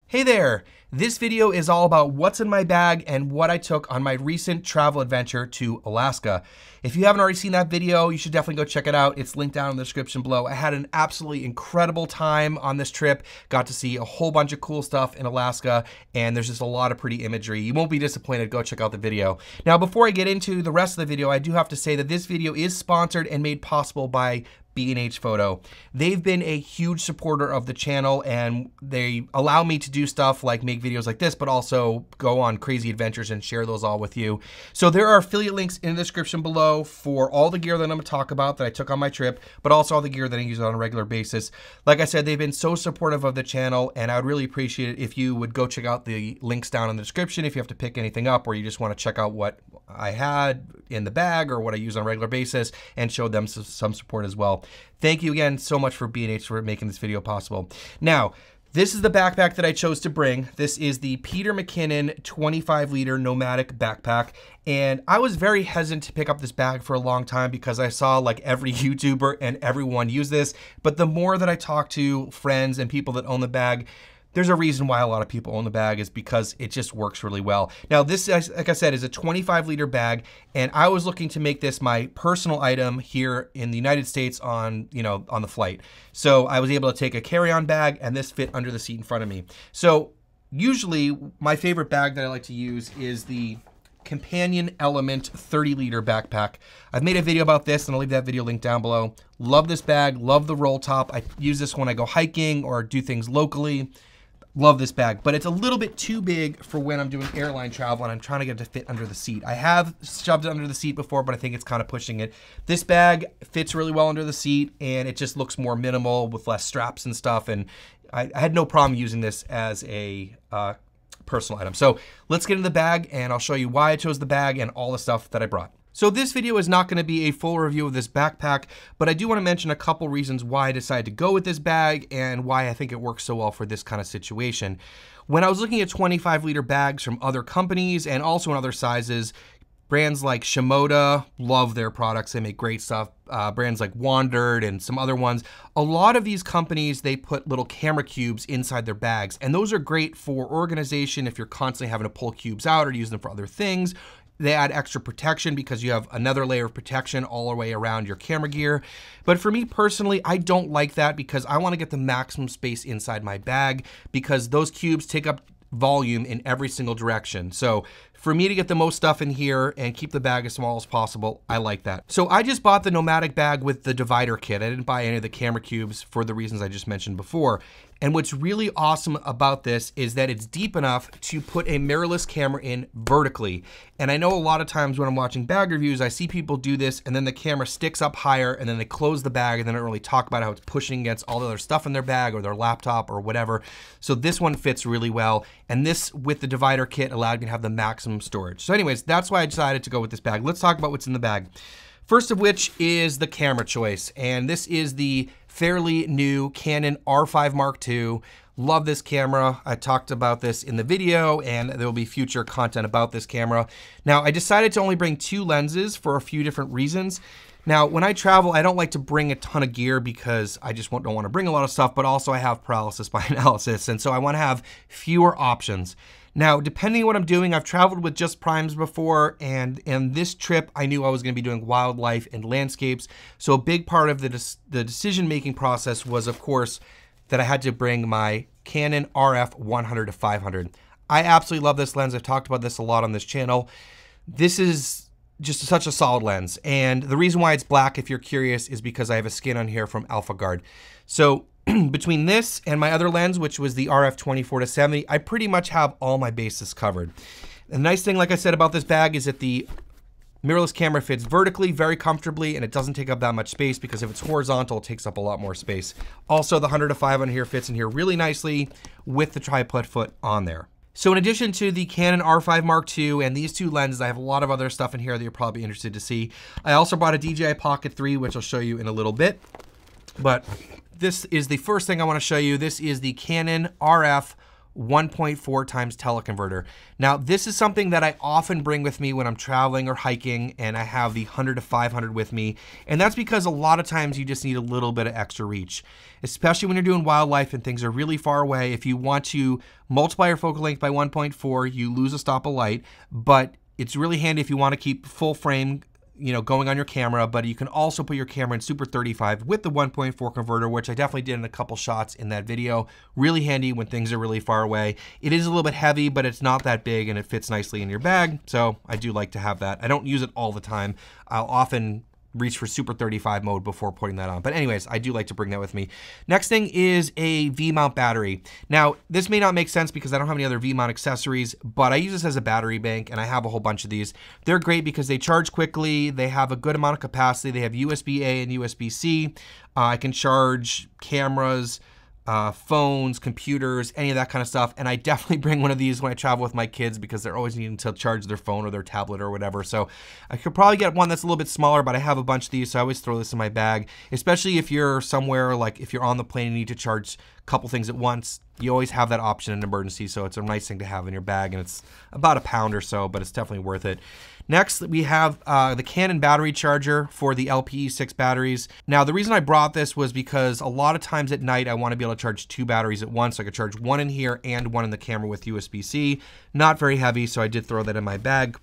Hey there! This video is all about what's in my bag and what I took on my recent travel adventure to Alaska. If you haven't already seen that video, you should definitely go check it out. It's linked down in the description below. I had an absolutely incredible time on this trip. Got to see a whole bunch of cool stuff in Alaska, and there's just a lot of pretty imagery. You won't be disappointed. Go check out the video. Now, before I get into the rest of the video, I do have to say that this video is sponsored and made possible by B&H Photo. They've been a huge supporter of the channel, and they allow me to do stuff like make videos like this, but also go on crazy adventures and share those all with you. So there are affiliate links in the description below for all the gear that I'm gonna talk about that I took on my trip, but also all the gear that I use on a regular basis. Like I said, they've been so supportive of the channel, and I would really appreciate it if you would go check out the links down in the description if you have to pick anything up, or you just wanna check out what I had in the bag or what I use on a regular basis, and show them some support as well. Thank you again so much for B&H for making this video possible. Now, this is the backpack that I chose to bring. This is the Peter McKinnon 25-liter nomadic backpack. And I was very hesitant to pick up this bag for a long time because I saw like every YouTuber and everyone use this. But the more that I talk to friends and people that own the bag, there's a reason why a lot of people own the bag, is because it just works really well. Now this, like I said, is a 25-liter bag, and I was looking to make this my personal item here in the United States on the flight. So I was able to take a carry-on bag, and this fit under the seat in front of me. So usually my favorite bag that I like to use is the Companion Element 30-liter backpack. I've made a video about this, and I'll leave that video linked down below. Love this bag, love the roll top. I use this when I go hiking or do things locally. Love this bag, but it's a little bit too big for when I'm doing airline travel and I'm trying to get it to fit under the seat. I have shoved it under the seat before, but I think it's kind of pushing it. This bag fits really well under the seat, and it just looks more minimal with less straps and stuff, and I had no problem using this as a personal item. So let's get into the bag, and I'll show you why I chose the bag and all the stuff that I brought. So this video is not going to be a full review of this backpack, but I do want to mention a couple reasons why I decided to go with this bag and why I think it works so well for this kind of situation. When I was looking at 25-liter bags from other companies and also in other sizes, brands like Shimoda, love their products. They make great stuff. Brands like Wandered and some other ones. A lot of these companies, they put little camera cubes inside their bags, and those are great for organization if you're constantly having to pull cubes out or use them for other things. They add extra protection because you have another layer of protection all the way around your camera gear. But for me personally, I don't like that because I want to get the maximum space inside my bag, because those cubes take up volume in every single direction. So for me to get the most stuff in here and keep the bag as small as possible, I like that. So I just bought the nomadic bag with the divider kit. I didn't buy any of the camera cubes for the reasons I just mentioned before. And what's really awesome about this is that it's deep enough to put a mirrorless camera in vertically. And I know a lot of times when I'm watching bag reviews, I see people do this and then the camera sticks up higher and then they close the bag and then they don't really talk about how it's pushing against all the other stuff in their bag or their laptop or whatever. So this one fits really well. And this, with the divider kit, allowed me to have the maximum storage. So anyways, that's why I decided to go with this bag. Let's talk about what's in the bag. First of which is the camera choice. And this is the fairly new Canon R5 Mark II. Love this camera. I talked about this in the video, and there will be future content about this camera. Now, I decided to only bring 2 lenses for a few different reasons. Now, when I travel, I don't like to bring a ton of gear because I just don't want to bring a lot of stuff, but also I have paralysis by analysis, and so I want to have fewer options. Now, depending on what I'm doing, I've traveled with just primes before, and in this trip, I knew I was going to be doing wildlife and landscapes. So a big part of the decision-making process was, of course, that I had to bring my Canon RF 100-500. I absolutely love this lens. I've talked about this a lot on this channel. This is just such a solid lens, and the reason why it's black, if you're curious, is because I have a skin on here from AlphaGuard. So between this and my other lens, which was the RF 24-70, I pretty much have all my bases covered. The nice thing, like I said, about this bag is that the mirrorless camera fits vertically very comfortably, and it doesn't take up that much space, because if it's horizontal, it takes up a lot more space. Also, the 100-500 here fits in here really nicely with the tripod foot on there. So in addition to the Canon R5 Mark II and these 2 lenses, I have a lot of other stuff in here that you're probably interested to see. I also bought a DJI Pocket 3, which I'll show you in a little bit. But this is the first thing I want to show you. This is the Canon RF 1.4 times teleconverter. Now, this is something that I often bring with me when I'm traveling or hiking, and I have the 100 to 500 with me. And that's because a lot of times you just need a little bit of extra reach, especially when you're doing wildlife and things are really far away. If you want to multiply your focal length by 1.4, you lose a stop of light, but it's really handy if you want to keep full frame, you know, going on your camera, but you can also put your camera in Super 35 with the 1.4 converter, which I definitely did in a couple shots in that video. Really handy when things are really far away. It is a little bit heavy, but it's not that big and it fits nicely in your bag. So I do like to have that. I don't use it all the time. I'll often reach for Super 35 mode before putting that on. But anyways, I do like to bring that with me. Next thing is a V-mount battery. Now, this may not make sense because I don't have any other V-mount accessories, but I use this as a battery bank, and I have a whole bunch of these. They're great because they charge quickly, they have a good amount of capacity, they have USB-A and USB-C. I can charge cameras, phones, computers, any of that kind of stuff. And I definitely bring one of these when I travel with my kids because they're always needing to charge their phone or their tablet or whatever. So I could probably get one that's a little bit smaller, but I have a bunch of these, so I always throw this in my bag, especially if you're somewhere, like if you're on the plane and you need to charge a couple things at once. You always have that option in an emergency, so it's a nice thing to have in your bag, and it's about a pound or so, but it's definitely worth it. Next, we have the Canon battery charger for the LPE6 batteries. Now, the reason I brought this was because a lot of times at night, I want to be able to charge 2 batteries at once. So I could charge one in here and one in the camera with USB-C. Not very heavy, so I did throw that in my bag.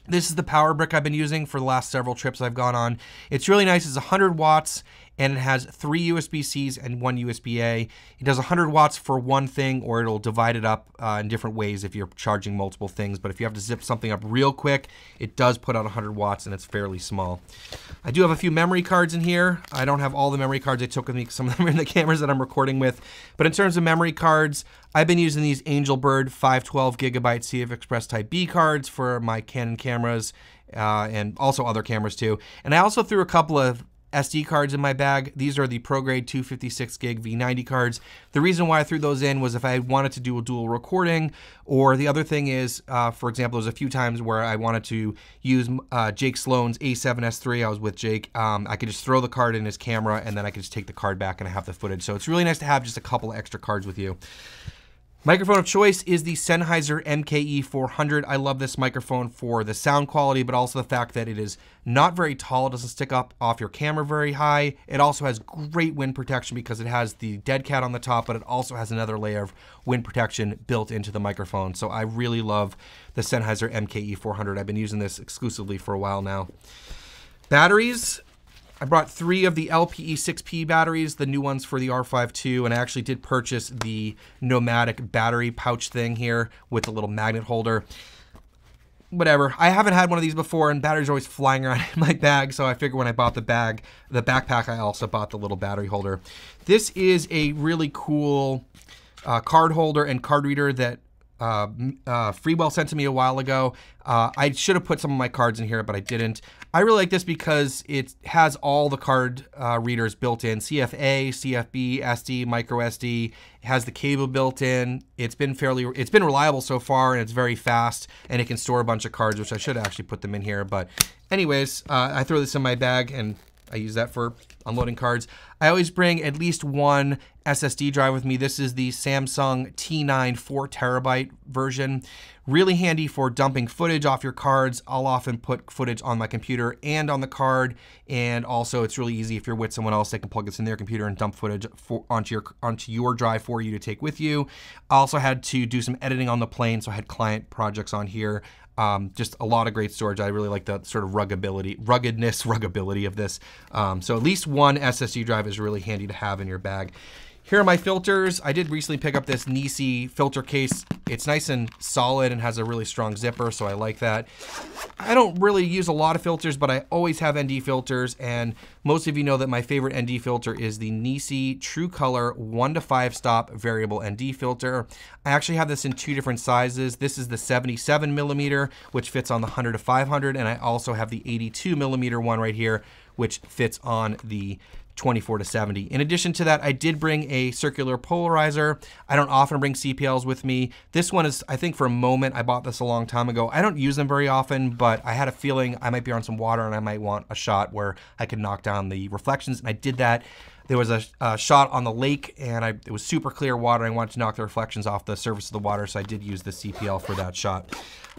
This is the power brick I've been using for the last several trips I've gone on. It's really nice. It's 100 watts. And it has 3 USB-Cs and 1 USB-A. It does 100 watts for one thing, or it'll divide it up in different ways if you're charging multiple things. But if you have to zip something up real quick, it does put out 100 watts, and it's fairly small. I do have a few memory cards in here. I don't have all the memory cards I took with me because some of them are in the cameras that I'm recording with. But in terms of memory cards, I've been using these Angelbird 512 gigabyte CF Express Type B cards for my Canon cameras and also other cameras too. And I also threw a couple of SD cards in my bag. These are the ProGrade 256 gig V90 cards. The reason why I threw those in was if I wanted to do a dual recording, or the other thing is, for example, there's a few times where I wanted to use Jake Sloan's A7S III. I was with Jake. I could just throw the card in his camera, and then I could just take the card back and I have the footage. So it's really nice to have just a couple of extra cards with you. Microphone of choice is the Sennheiser MKE 400. I love this microphone for the sound quality, but also the fact that it is not very tall. It doesn't stick up off your camera very high. It also has great wind protection because it has the dead cat on the top, but it also has another layer of wind protection built into the microphone. So I really love the Sennheiser MKE 400. I've been using this exclusively for a while now. Batteries. I brought 3 of the LPE6P batteries, the new ones for the R5 II, and I actually did purchase the Nomadic battery pouch thing here with the little magnet holder. Whatever. I haven't had one of these before, and batteries are always flying around in my bag, so I figured when I bought the backpack, I also bought the little battery holder. This is a really cool card holder and card reader that Freewell sent to me a while ago. I should have put some of my cards in here, but I didn't. I really like this because it has all the card readers built in. CFA, CFB, SD, micro SD. It has the cable built in. It's been reliable so far, and it's very fast, and it can store a bunch of cards, which I should actually put them in here. But anyways, I throw this in my bag, and I use that for unloading cards. I always bring at least one SSD drive with me. This is the Samsung T9 4 terabyte version. Really handy for dumping footage off your cards. I'll often put footage on my computer and on the card, and also it's really easy if you're with someone else, they can plug this in their computer and dump footage onto your drive for you to take with you. I also had to do some editing on the plane, so I had client projects on here. Just a lot of great storage. I really like the sort of ruggedness of this. So at least one SSD drive is really handy to have in your bag. Here are my filters. I did recently pick up this Nisi filter case. It's nice and solid and has a really strong zipper, so I like that. I don't really use a lot of filters, but I always have ND filters, and most of you know that my favorite ND filter is the Nisi True Color 1 to 5 stop variable ND filter. I actually have this in 2 different sizes. This is the 77 millimeter, which fits on the 100 to 500, and I also have the 82 millimeter one right here, which fits on the 24 to 70. In addition to that, I did bring a circular polarizer. I don't often bring CPLs with me. This one is, I think for a moment, I bought this a long time ago. I don't use them very often, but I had a feeling I might be on some water and I might want a shot where I could knock down the reflections, and I did that. there was a shot on the lake, and it was super clear water. I wanted to knock the reflections off the surface of the water, so I did use the CPL for that shot.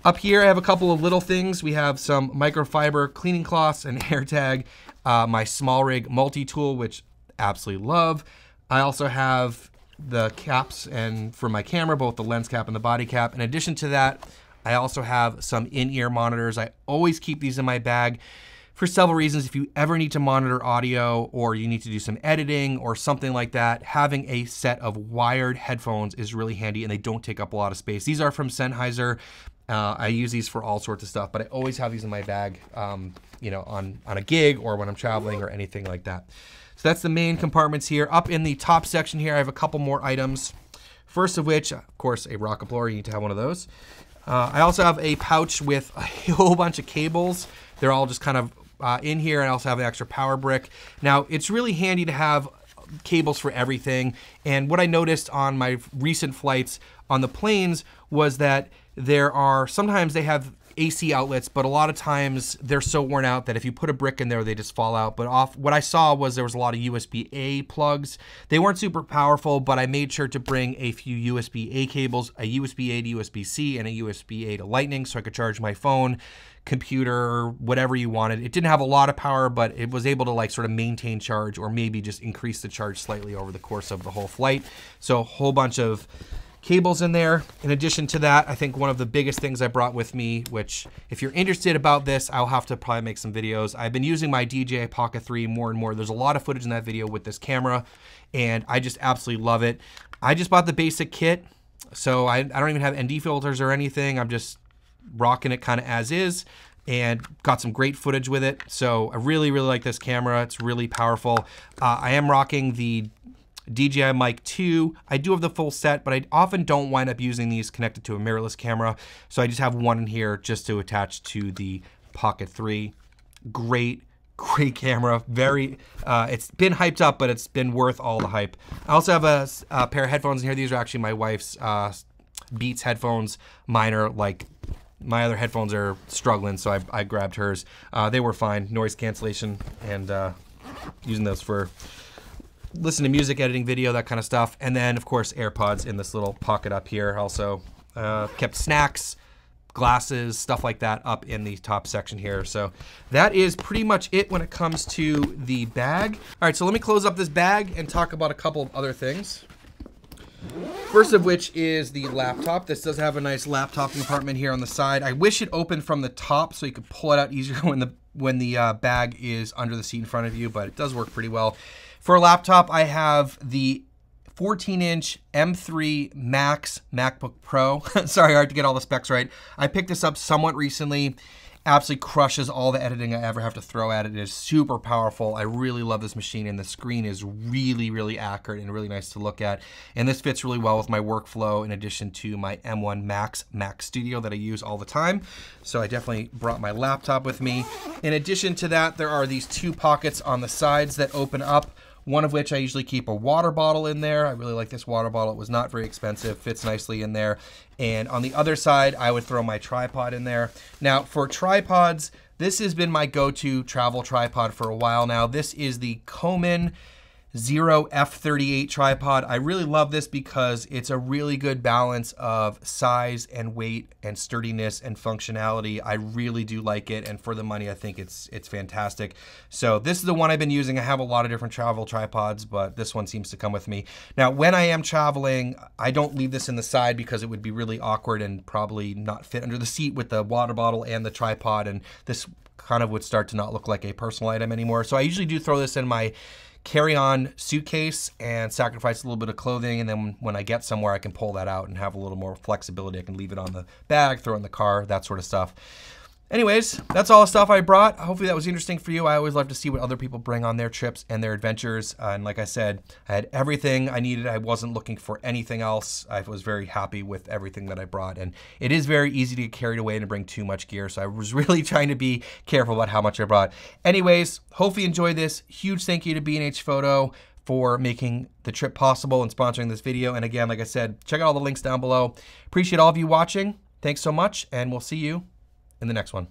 Up here, I have a couple of little things. We have some microfiber cleaning cloths and hair tag, my small rig multi-tool, which I absolutely love. I also have the caps and for my camera, both the lens cap and the body cap. In addition to that, I also have some in-ear monitors. I always keep these in my bag for several reasons. If you ever need to monitor audio or you need to do some editing or something like that, having a set of wired headphones is really handy, and they don't take up a lot of space. These are from Sennheiser. I use these for all sorts of stuff, but I always have these in my bag, you know, on a gig or when I'm traveling or anything like that. So that's the main compartments here. Up in the top section here, I have a couple more items. First of which, of course, a rocket blower. You need to have one of those. I also have a pouch with a whole bunch of cables. They're all just kind of in here, and I also have an extra power brick. Now, it's really handy to have cables for everything. And what I noticed on my recent flights on the planes was that sometimes they have AC outlets, but a lot of times they're so worn out that if you put a brick in there, they just fall out. But what I saw was there was a lot of USB-A plugs. They weren't super powerful, but I made sure to bring a few USB-A cables, a USB-A to USB-C, and a USB-A to Lightning, so I could charge my phone, computer, whatever you wanted. It didn't have a lot of power, but it was able to like sort of maintain charge or maybe just increase the charge slightly over the course of the whole flight. So a whole bunch of cables in there. In addition to that, I think one of the biggest things I brought with me, which if you're interested about this, I'll have to probably make some videos. I've been using my DJI Pocket 3 more and more. There's a lot of footage in that video with this camera, and I just absolutely love it. I just bought the basic kit, so I don't even have ND filters or anything. I'm just rocking it kind of as is, and got some great footage with it. So I really, really like this camera. It's really powerful. I am rocking the DJI Mic 2. I do have the full set, but I often don't wind up using these connected to a mirrorless camera. So I just have one in here just to attach to the Pocket 3. Great camera. Very, it's been hyped up, but it's been worth all the hype. I also have a pair of headphones in here. These are actually my wife's Beats headphones. Mine are like, my other headphones are struggling, so I grabbed hers. They were fine, noise cancellation, and using those for listen to music, editing video, that kind of stuff. And then, of course, AirPods in this little pocket up here. Also kept snacks, glasses, stuff like that up in the top section here. So that is pretty much it when it comes to the bag. All right, so let me close up this bag and talk about a couple of other things. First of which is the laptop. This does have a nice laptop compartment here on the side. I wish it opened from the top so you could pull it out easier when the bag is under the seat in front of you, but it does work pretty well. For a laptop, I have the 14-inch M3 Max MacBook Pro. Sorry, hard to get all the specs right. I picked this up somewhat recently. Absolutely crushes all the editing I ever have to throw at it. It is super powerful. I really love this machine, and the screen is really, really accurate and really nice to look at. And this fits really well with my workflow in addition to my M1 Max Mac Studio that I use all the time. So I definitely brought my laptop with me. In addition to that, there are these two pockets on the sides that open up. One of which I usually keep a water bottle in there. I really like this water bottle. It was not very expensive, fits nicely in there. And on the other side, I would throw my tripod in there. Now, for tripods, this has been my go-to travel tripod for a while now. This is the Coman Zero F38 tripod. I really love this because it's a really good balance of size and weight and sturdiness and functionality. I really do like it, and for the money, I think it's fantastic. So this is the one I've been using. I have a lot of different travel tripods, but this one seems to come with me. Now, when I am traveling, I don't leave this in the side because it would be really awkward and probably not fit under the seat with the water bottle and the tripod, and this kind of would start to not look like a personal item anymore. So I usually do throw this in my carry-on suitcase and sacrifice a little bit of clothing, and then when I get somewhere I can pull that out and have a little more flexibility. I can leave it on the bag, throw it in the car, that sort of stuff. Anyways, that's all the stuff I brought. Hopefully that was interesting for you. I always love to see what other people bring on their trips and their adventures. And like I said, I had everything I needed. I wasn't looking for anything else. I was very happy with everything that I brought. And it is very easy to get carried away and to bring too much gear. So I was really trying to be careful about how much I brought. Anyways, hopefully you enjoyed this. Huge thank you to B&H Photo for making the trip possible and sponsoring this video. And again, like I said, check out all the links down below. Appreciate all of you watching. Thanks so much, and we'll see you in the next one.